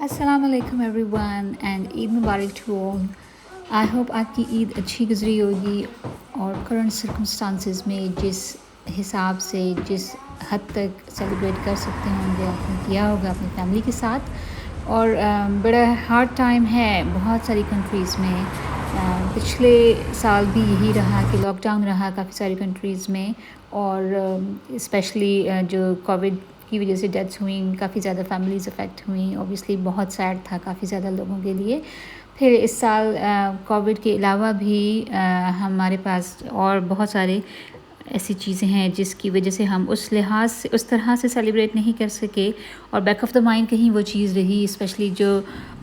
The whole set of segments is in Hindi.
अस्सलाम वालेकुम एवरीवन एंड ईद मुबारक टू ऑल। आई होप आपकी ईद अच्छी गुजरी होगी और करंट सर्कमस्टांसिस में जिस हिसाब से जिस हद तक सेलिब्रेट कर सकते होंगे आपने किया होगा अपनी फैमिली के साथ। और बड़ा हार्ड टाइम है बहुत सारी कंट्रीज़ में। पिछले साल भी यही रहा कि लॉकडाउन रहा काफ़ी सारी कंट्रीज़ में, और स्पेशली जो कोविड की वजह से डेथ्स हुई, काफ़ी ज़्यादा फैमिलीज़ अफेक्ट हुई। ऑब्वियसली बहुत सैड था काफ़ी ज़्यादा लोगों के लिए। फिर इस साल कोविड के अलावा भी हमारे पास और बहुत सारे ऐसी चीज़ें हैं जिसकी वजह से हम उस लिहाज से उस तरह से सेलिब्रेट नहीं कर सके, और बैक ऑफ द माइंड कहीं वो चीज़ रही। स्पेशली जो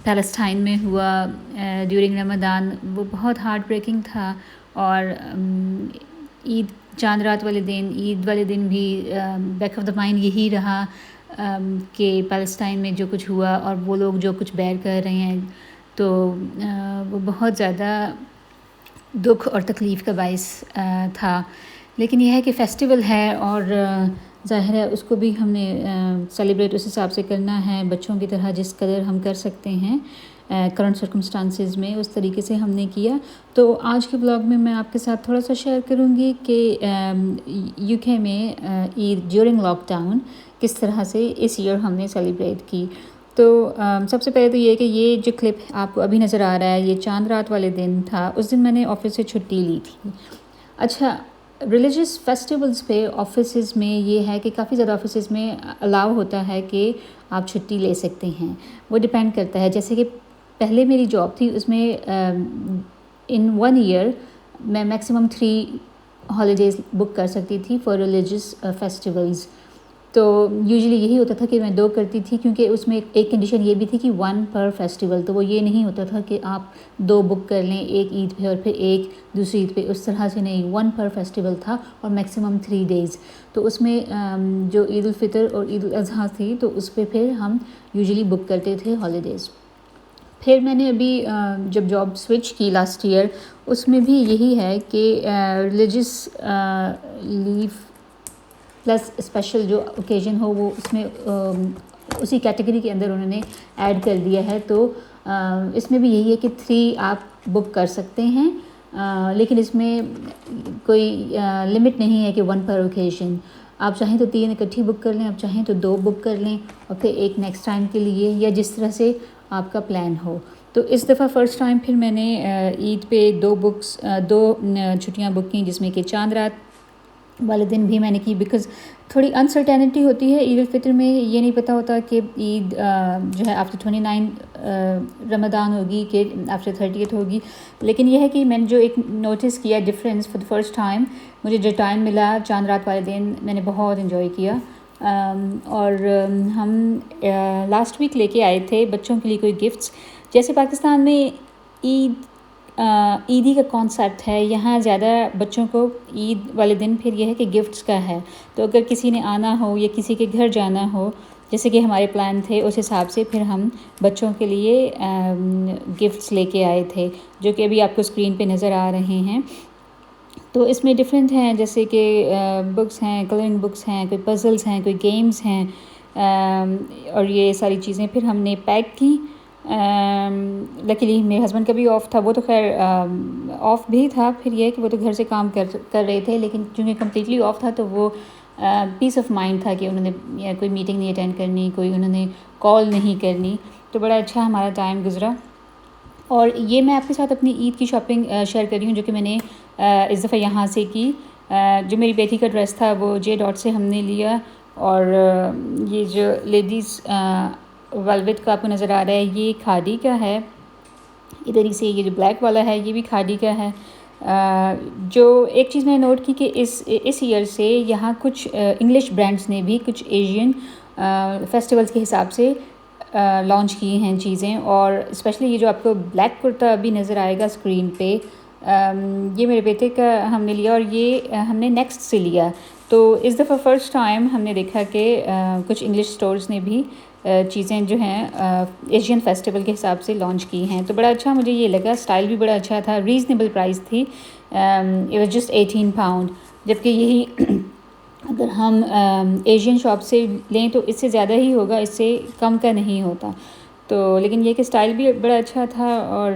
पैलेस्टाइन में हुआ ड्यूरिंग रमज़ान, वो बहुत हार्ट ब्रेकिंग था। और ईद चांद रात वाले दिन, ईद वाले दिन भी बैक ऑफ द माइंड यही रहा कि पैलेस्टाइन में जो कुछ हुआ और वो लोग जो कुछ बेयर कर रहे हैं, तो वो बहुत ज़्यादा दुख और तकलीफ़ का बाइस था। लेकिन यह है कि फ़ेस्टिवल है और ज़ाहिर है उसको भी हमने सेलिब्रेट उस हिसाब से करना है, बच्चों की तरह जिस कदर हम कर सकते हैं करंट सर्कमस्टांसिस में, उस तरीके से हमने किया। तो आज के ब्लॉग में मैं आपके साथ थोड़ा सा शेयर करूँगी कि यूके में ईद ड्यूरिंग लॉकडाउन किस तरह से इस ईयर हमने सेलिब्रेट की। तो सबसे पहले तो ये कि ये जो क्लिप आपको अभी नज़र आ रहा है, ये चांद रात वाले दिन था। उस दिन मैंने ऑफ़िस से छुट्टी ली थी। अच्छा, रिलीजियस फेस्टिवल्स पे ऑफिसेज़ में ये है कि काफ़ी ज़्यादा ऑफिसेज़ में अलाउ होता है कि आप छुट्टी ले सकते हैं। वो डिपेंड करता है, जैसे कि पहले मेरी जॉब थी उसमें इन 1 ईयर मैं मैक्सिमम 3 हॉलीडेज़ बुक कर सकती थी फॉर रिलीजियस फेस्टिवल्स। तो यूजुअली यही होता था कि मैं 2 करती थी, क्योंकि उसमें एक कंडीशन ये भी थी कि 1 पर फेस्टिवल। तो वो ये नहीं होता था कि आप 2 बुक कर लें, एक ईद पे और फिर एक दूसरी ईद पे, उस तरह से नहीं। 1 पर फेस्टिवल था और मैक्सिमम 3 डेज़। तो उसमें जो ईद उल फितर और ईद उल अज़हा थी, तो उस पर फिर हम यूजुअली बुक करते थे हॉलीडेज़। फिर मैंने अभी जब जॉब स्विच की लास्ट ईयर, उसमें भी यही है कि रिलीजियस लीव प्लस स्पेशल जो ओकेजन हो वो उसमें उसी कैटेगरी के अंदर उन्होंने ऐड कर दिया है। तो इसमें भी यही है कि 3 आप बुक कर सकते हैं, लेकिन इसमें कोई लिमिट नहीं है कि 1 पर ओकेजन। आप चाहें तो 3 इकट्ठी बुक कर लें, आप चाहें तो 2 बुक कर लें और फिर एक नेक्स्ट टाइम के लिए, या जिस तरह से आपका प्लान हो। तो इस दफ़ा फ़र्स्ट टाइम फिर मैंने ईद पे 2 छुट्टियां बुक की, जिसमें कि चांद रात वाले दिन भी मैंने की। बिकॉज़ थोड़ी अनसर्टेनिटी होती है ईद उल फितर में, ये नहीं पता होता कि ईद जो है आफ्टर 29 रमज़ान होगी कि आफ्टर 30th होगी। लेकिन यह है कि मैंने जो एक नोटिस किया difference for the first time, मुझे जो टाइम मिला चांद रात वाले दिन, मैंने बहुत इन्जॉय किया। और हम लास्ट वीक लेके आए थे बच्चों के लिए कोई गिफ्ट्स। जैसे पाकिस्तान में ईदी का कॉन्सेप्ट है, यहाँ ज़्यादा बच्चों को ईद वाले दिन फिर यह है कि गिफ्ट्स का है। तो अगर किसी ने आना हो या किसी के घर जाना हो, जैसे कि हमारे प्लान थे, उस हिसाब से फिर हम बच्चों के लिए गिफ्ट्स लेके आए थे, जो कि अभी आपको स्क्रीन पे नज़र आ रहे हैं। तो इसमें डिफरेंट हैं, जैसे कि बुक्स हैं, कलरिंग बुक्स हैं, कोई पज़ल्स हैं, कोई गेम्स हैं, और ये सारी चीज़ें फिर हमने पैक की। लकीली मेरे हस्बैंड का भी ऑफ़ था, वो तो खैर ऑफ़ भी था। फिर ये कि वो तो घर से काम कर रहे थे, लेकिन चूँकि कम्प्लीटली ऑफ़ था तो वो पीस ऑफ माइंड था कि उन्होंने कोई मीटिंग नहीं अटेंड करनी, कोई उन्होंने कॉल नहीं करनी। तो बड़ा अच्छा हमारा टाइम गुज़रा। और ये मैं आपके साथ अपनी ईद की शॉपिंग शेयर कर रही हूँ, जो कि मैंने इस दफ़ा यहाँ से की। जो मेरी बेटी का ड्रेस था वो जे डॉट से हमने लिया। और ये जो लेडीज़ वेलवेट का आपको नज़र आ रहा है, ये खादी का है। इधर ही से ये जो ब्लैक वाला है ये भी खादी का है। जो एक चीज़ मैंने नोट की कि इस ईयर से यहाँ कुछ इंग्लिश ब्रांड्स ने भी कुछ एशियन फेस्टिवल्स के हिसाब से लॉन्च की हैं चीज़ें। और स्पेशली ये जो आपको ब्लैक कुर्ता अभी नज़र आएगा स्क्रीन पे, ये मेरे बेटे का हमने लिया और ये हमने नेक्स्ट से लिया। तो इस दफ़ा फ़र्स्ट टाइम हमने देखा कि कुछ इंग्लिश स्टोर्स ने भी चीज़ें जो हैं एशियन फेस्टिवल के हिसाब से लॉन्च की हैं। तो बड़ा अच्छा मुझे ये लगा, स्टाइल भी बड़ा अच्छा था, रीज़नेबल प्राइस थी। इट वाज जस्ट 18 पाउंड, जबकि यही अगर हम एशियन शॉप से लें तो इससे ज़्यादा ही होगा, इससे कम का नहीं होता। तो लेकिन ये कि स्टाइल भी बड़ा अच्छा था और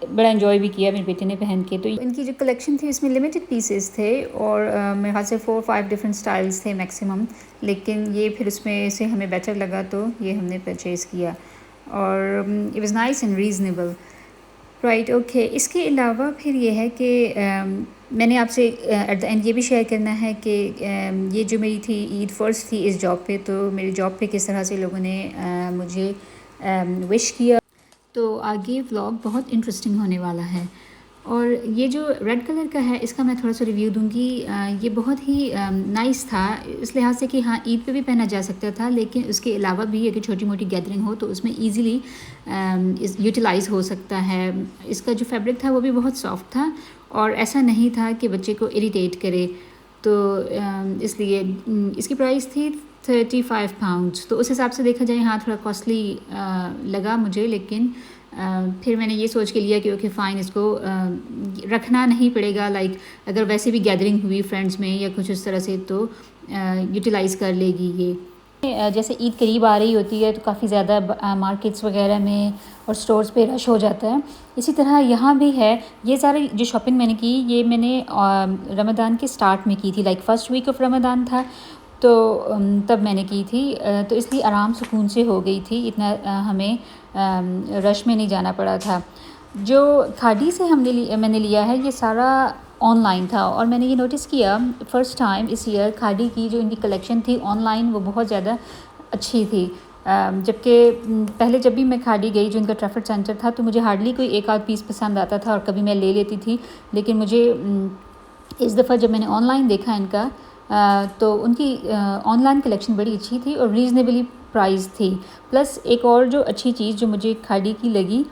बड़ा एंजॉय भी किया मेरे बेटे ने पहन के। तो इनकी जो कलेक्शन थी इसमें लिमिटेड पीसेस थे और मेरे ख्याल से 4-5 डिफरेंट स्टाइल्स थे मैक्सिमम, लेकिन ये फिर उसमें से हमें बेटर लगा तो ये हमने परचेज़ किया और it was nice and reasonable. Right, okay. इसके अलावा फिर ये है कि मैंने आपसे एट द एंड ये भी शेयर करना है कि ये जो मेरी थी ईद फर्स्ट थी इस जॉब पे, तो मेरी जॉब पे किस तरह से लोगों ने मुझे विश किया। तो आगे व्लॉग बहुत इंटरेस्टिंग होने वाला है। और ये जो रेड कलर का है इसका मैं थोड़ा सा रिव्यू दूंगी। ये बहुत ही नाइस था इस लिहाज से कि हाँ ईद पे भी पहना जा सकता था, लेकिन उसके अलावा भी अगर छोटी मोटी गैदरिंग हो तो उसमें ईज़िली यूटिलाइज़ हो सकता है। इसका जो फैब्रिक था वो भी बहुत सॉफ्ट था और ऐसा नहीं था कि बच्चे को इरिटेट करे, तो इसलिए इसकी प्राइस थी 35 पाउंड्स। तो उस हिसाब से देखा जाए हाँ थोड़ा कॉस्टली लगा मुझे, लेकिन फिर मैंने ये सोच के लिया कि ओके फ़ाइन, इसको रखना नहीं पड़ेगा। लाइक अगर वैसे भी गैदरिंग हुई फ्रेंड्स में या कुछ इस तरह से तो यूटिलाइज़ कर लेगी ये। जैसे ईद करीब आ रही होती है तो काफ़ी ज़्यादा मार्केट्स वगैरह में और स्टोर्स पे रश हो जाता है। इसी तरह यहाँ भी है। ये सारी जो शॉपिंग मैंने की ये मैंने रमज़ान के स्टार्ट में की थी, like first week of Ramzan था तो तब मैंने की थी, तो इसलिए आराम सुकून से हो गई थी, इतना हमें रश में नहीं जाना पड़ा था। जो खादी से मैंने लिया है ये सारा ऑनलाइन था और मैंने ये नोटिस किया फ़र्स्ट टाइम इस ईयर खादी की जो इनकी कलेक्शन थी ऑनलाइन वो बहुत ज़्यादा अच्छी थी। जबकि पहले जब भी मैं खादी गई जो इनका ट्रैफर्ड सेंटर था तो मुझे हार्डली कोई एक आध पीस पसंद आता था और कभी मैं ले लेती थी, लेकिन मुझे इस दफ़ा जब मैंने ऑनलाइन देखा इनका तो उनकी ऑनलाइन कलेक्शन बड़ी अच्छी थी और रीज़नेबली प्राइस थी। प्लस एक और जो अच्छी चीज़ जो मुझे खादी की लगी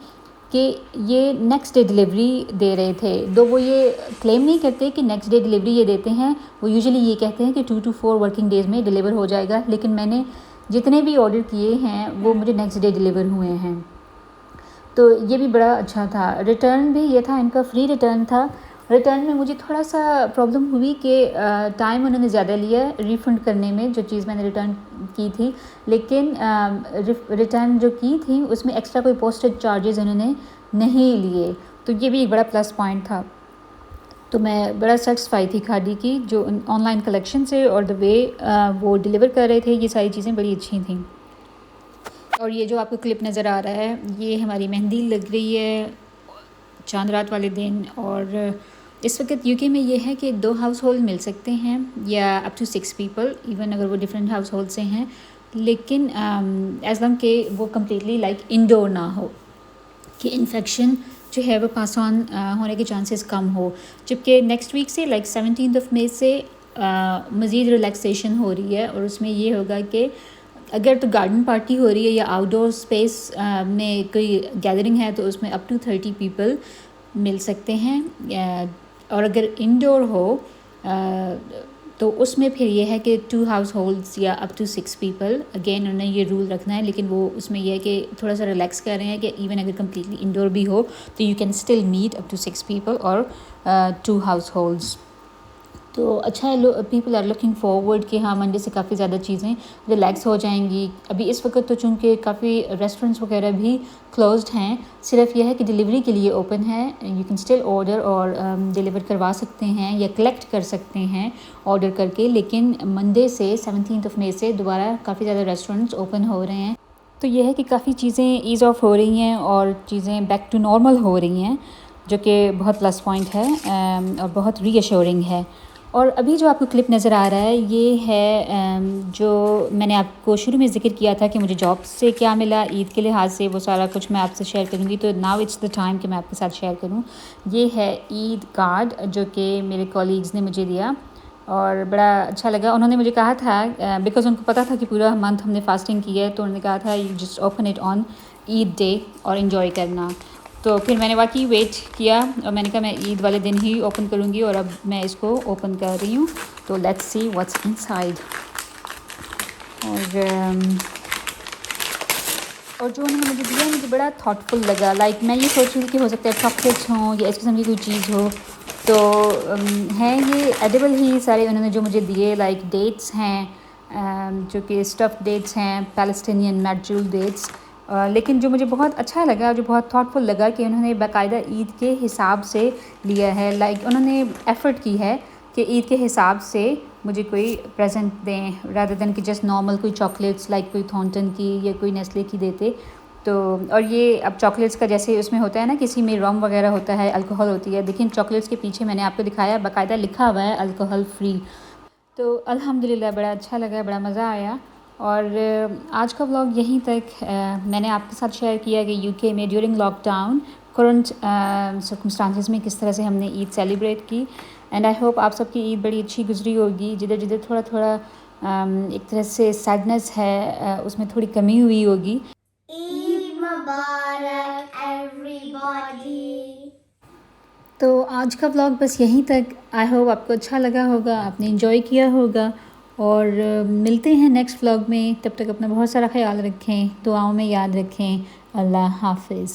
कि ये नेक्स्ट डे डिलीवरी दे रहे थे। दो वो ये क्लेम नहीं करते कि नेक्स्ट डे डिलीवरी ये देते हैं, वो यूजुअली ये कहते हैं कि 2 to 4 वर्किंग डेज़ में डिलीवर हो जाएगा, लेकिन मैंने जितने भी ऑर्डर किए हैं वो मुझे नेक्स्ट डे डिलीवर हुए हैं, तो ये भी बड़ा अच्छा था। रिटर्न भी ये था इनका, फ्री रिटर्न था। रिटर्न में मुझे थोड़ा सा प्रॉब्लम हुई कि टाइम उन्होंने ज़्यादा लिया रिफ़ंड करने में जो चीज़ मैंने रिटर्न की थी, लेकिन रिटर्न जो की थी उसमें एक्स्ट्रा कोई पोस्टेज चार्जेस उन्होंने नहीं लिए, तो ये भी एक बड़ा प्लस पॉइंट था। तो मैं बड़ा सेटिस्फाई थी खादी की जो ऑनलाइन कलेक्शन से और द वे वो डिलीवर कर रहे थे, ये सारी चीज़ें बड़ी अच्छी थी। और ये जो आपको क्लिप नज़र आ रहा है ये हमारी मेहंदी लग रही है चांद रात वाले दिन। और इस वक्त यूके में ये है कि 2 हाउस होल्ड मिल सकते हैं या अप टू 6 पीपल, इवन अगर वो डिफरेंट हाउस होल्ड से हैं, लेकिन एज लॉन्ग के वो कम्प्लीटली लाइक इंडोर ना हो कि इन्फेक्शन जो है वो पास ऑन होने के चांसेस कम हो। जबकि नेक्स्ट वीक से लाइक 17 मई से मज़ीद रिलैक्सेशन हो रही है और उसमें ये होगा कि अगर तो गार्डन पार्टी हो रही है या आउटडोर स्पेस में कोई गैदरिंग है तो उसमें अप टू 30 पीपल मिल सकते हैं, और अगर इंडोर हो तो उसमें फिर ये है कि 2 हाउस होल्ड्स या अप टू 6 पीपल। अगेन उन्होंने ये रूल रखना है, लेकिन वो उसमें यह है कि थोड़ा सा रिलैक्स कर रहे हैं कि इवन अगर कम्प्लीटली इंडोर भी हो तो you can still meet up to 6 people और 2 हाउस होल्ड्स। तो अच्छा है, पीपल आर लुकिंग फॉरवर्ड कि हाँ मंडे से काफ़ी ज़्यादा चीज़ें रिलैक्स हो जाएंगी। अभी इस वक्त तो चूँकि काफ़ी रेस्टोरेंट्स वगैरह भी क्लोज्ड हैं, सिर्फ यह है कि डिलीवरी के लिए ओपन है, यू कैन स्टिल ऑर्डर और डिलीवर करवा सकते हैं या कलेक्ट कर सकते हैं ऑर्डर करके। लेकिन मंडे से 17 मई से दोबारा काफ़ी ज़्यादा रेस्टोरेंट्स ओपन हो रहे हैं, तो यह है कि काफ़ी चीज़ें ईज़ ऑफ हो रही हैं और चीज़ें बैक टू नॉर्मल हो रही हैं, जो कि बहुत प्लस पॉइंट है और बहुत रीअश्योरिंग है। और अभी जो आपको क्लिप नज़र आ रहा है ये है जो मैंने आपको शुरू में ज़िक्र किया था कि मुझे जॉब से क्या मिला ईद के लिहाज से, वो सारा कुछ मैं आपसे शेयर करूँगी। तो नाउ इट्स द टाइम कि मैं आपके साथ शेयर करूँ। ये है ईद कार्ड जो कि मेरे कॉलीग्स ने मुझे दिया और बड़ा अच्छा लगा। उन्होंने मुझे कहा था बिकॉज़ उनको पता था कि पूरा मंथ हमने फास्टिंग की है, तो उन्होंने कहा था you just open it on Eid day और इन्जॉय करना। तो फिर मैंने वाकई वेट किया और मैंने कहा मैं ईद वाले दिन ही ओपन करूँगी और अब मैं इसको ओपन कर रही हूँ। तो लेट्स सी व्हाट्स इनसाइड। और जो उन्होंने मुझे दिया मुझे बड़ा थॉटफुल लगा। लाइक मैं ये सोच रही थी कि हो सकता है चॉकलेट्स हों या इस किस्म की कोई चीज़ हो, तो हैं ये एडिबल ही सारे उन्होंने जो मुझे दिए। लाइक डेट्स हैं, जो कि स्टफ़ डेट्स हैं, पैलेस्टीनियन मैजूल डेट्स। लेकिन जो मुझे बहुत अच्छा लगा, जो बहुत थॉटफुल लगा कि उन्होंने बाकायदा ईद के हिसाब से लिया है। लाइक उन्होंने एफ़र्ट की है कि ईद के हिसाब से मुझे कोई प्रेजेंट दें, रादर दैन कि जस्ट नॉर्मल कोई चॉकलेट्स लाइक कोई थॉर्नटन की या कोई नेस्ले की देते। तो और ये अब चॉकलेट्स का जैसे उसमें होता है ना, किसी में रम वगैरह होता है, अल्कोहल होती है। देखिए चॉकलेट्स के पीछे मैंने आपको दिखाया, बाकायदा लिखा हुआ है अल्कोहल फ्री। तो अल्हम्दुलिल्लाह बड़ा अच्छा लगा, बड़ा मज़ा आया। और आज का व्लॉग यहीं तक। मैंने आपके साथ शेयर किया कि यूके में ड्यूरिंग लॉकडाउन करंट सर्कमस्टांसिस में किस तरह से हमने ईद सेलिब्रेट की। एंड आई होप आप सबकी ईद बड़ी अच्छी गुजरी होगी। जिधर जिधर थोड़ा थोड़ा एक तरह से सैडनेस है, उसमें थोड़ी कमी हुई होगी। ईद मुबारक एवरीबॉडी। तो आज का व्लॉग बस यहीं तक। आई होप आपको अच्छा लगा होगा, आपने इन्जॉय किया होगा। और मिलते हैं नेक्स्ट व्लॉग में। तब तक अपना बहुत सारा ख्याल रखें, दुआओं में याद रखें। अल्लाह हाफिज़।